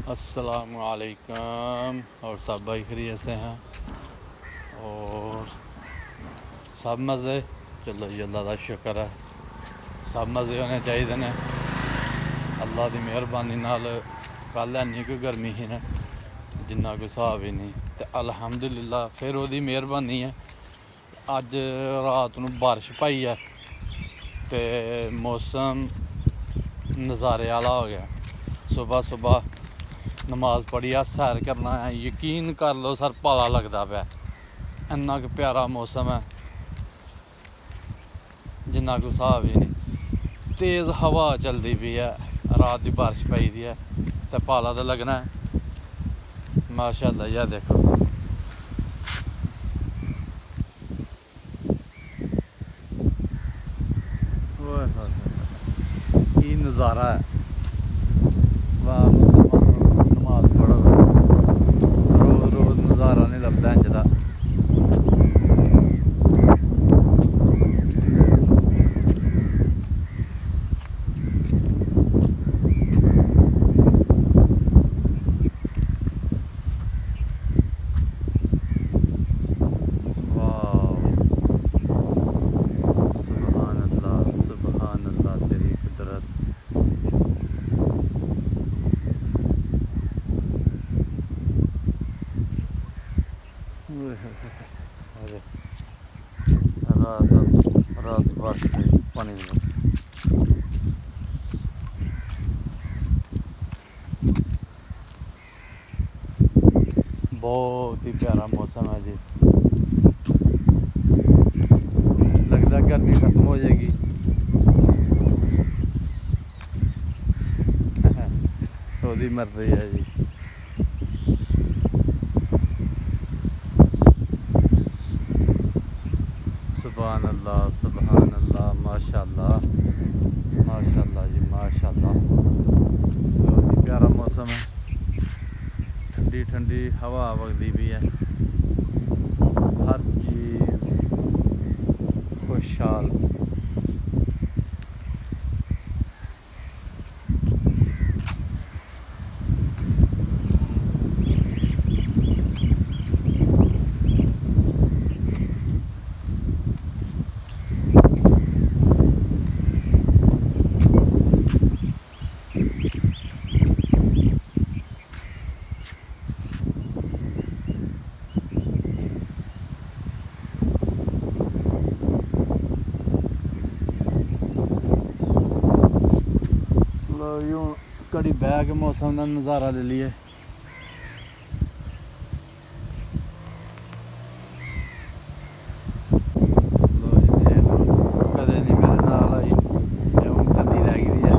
अस्सलामुअलैकुम। और सब भाई खैरियत से हैं और सब मज़े। चलो जी, अल्लाह का शुक्र है, सब मज़े होने चाहिए ने। अल्लाह की मेहरबानी नाल कल इन्नी कोई गर्मी ही ना जिन्ना कोई हिसाब ही नहीं, तो अलहमदुलिल्लाह फिर वो मेहरबानी है। अज रात नूं बारिश पाई है तो मौसम नज़ारे वाला हो गया। सुबह सुबह नमाज पढ़िया सैर करना है, यकीन कर लो सर पाला लगता पाया। इन्ना क प्यारा मौसम है जिन्ना कोई हिसाब ही नहीं। तेज़ हवा चलती पई है, रात की बारिश पई दी है तो पाला तो लगना है। माशाअल्लाह यह देखो की नज़ारा है। वाह नमाज पढ़ो, रोज़ रोज़ नज़ारा नहीं लगता इंज दा। रात बारिश पानी बहुत ही प्यारा मौसम है जी। लगता गर्मी खत्म हो जाएगी। तो मर्जी है जी। सुभान अल्लाह माशाअल्लाह माशाअल्लाह जी माशाअल्लाह। बहुत ही प्यारा मौसम है, ठंडी ठंडी हवा वगदी भी है, हर चीज़ खुशहाल। यूँ घड़ी बह के मौसम का नज़ारा ले लिए। कदे नहीं मेरे नाल आई, हूँ कदी रह गई है।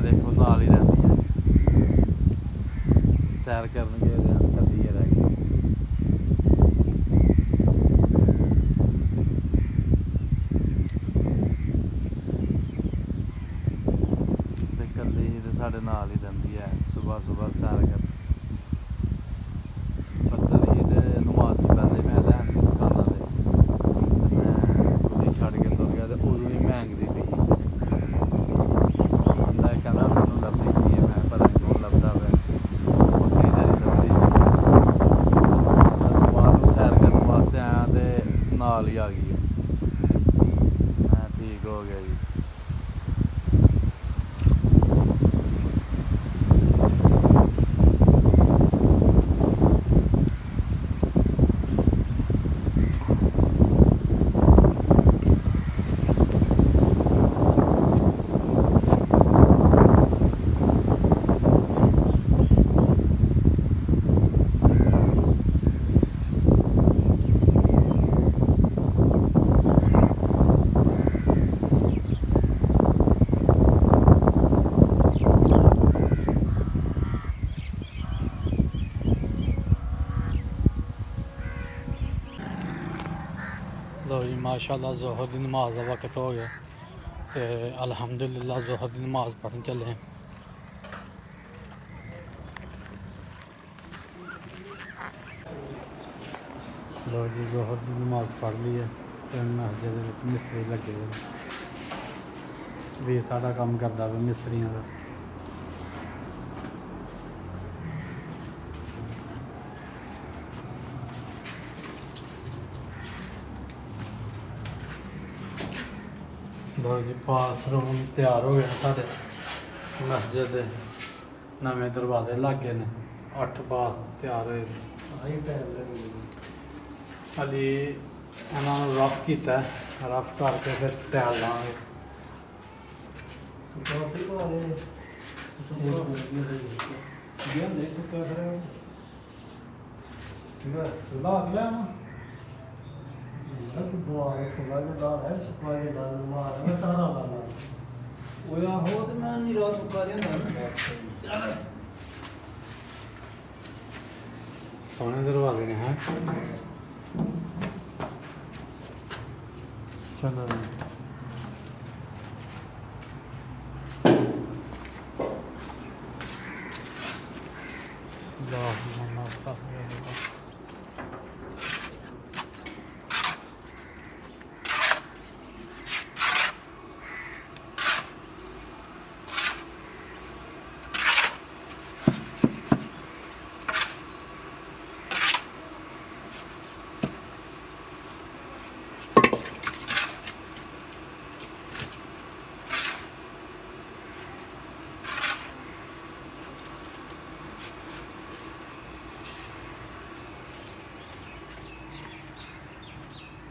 देखो नाल ही रहती है, सैर करन गए कदी रह गई। साढ़े नाल ही रहती है, सुबह सुबह सैर कर पत्तरी नमाज से पहले मैं लैन दी दुकाना से कुड़ी छड़ के तुर गया तो उदों ही मैंगदी पई। बंदा कहना मैनू लभदी पई है, मैं पता नहीं कौन लभदा पिया, बकरी सारी लभदी। बाहर सैर करने वास्ते आया तो नाल ही आ गई है। मैं ठीक हो गया जी। लो जी माशाअल्लाह ज़ोहर की नमाज का वक्त हो गया तो अल्हम्दुलिल्लाह ज़ोहर की नमाज पढ़न चले हैं। लो जी ज़ोहर की नमाज पढ़ ली है तो मस्जिद मिस्त्री लगे हुए वीर साढ़ा काम करता वा मिस्त्रियों का। लो जी बाथरूम तैयार हो गया साढ़े मस्जिद दे नवे दरवाजे लग गए ने 8 बार तैयार होए हाली इन्होंने रफ किया रफ करके फिर टैल लाँगे सोने दरवाजे ने हैं चलो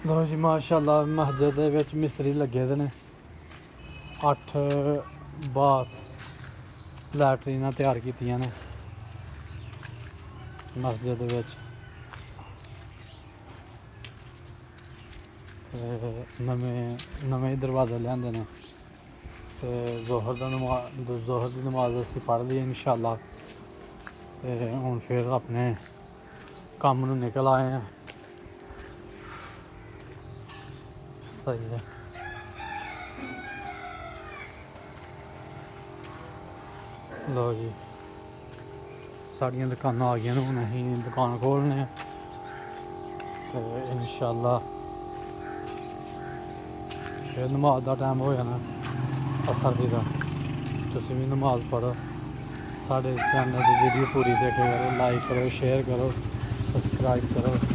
लो जी माशाअल्लाह मस्जिद दे विच मिस्त्री लगे दे ने 8 बाथ लैटरीनां तैयार कीतियां ने मस्जिद दे विच नमें दरवाजे लिआंदे ने ते जोहर दी नमाज असीं पढ़ ली इंशाअल्लाह ते हुण फिर अपने कम्म नूं निकल आए हैं सही है लो जी साड़ियां दुकानां आ गई हुण असीं दुकान खोलने ते इंशाअल्लाह फिर नमाज का टाइम हो जाना असर दी दा तुसीं भी नमाज पढ़ो साढ़े चैनल की वीडियो पूरी देखा करो लाइक करो शेयर करो सब्सक्राइब करो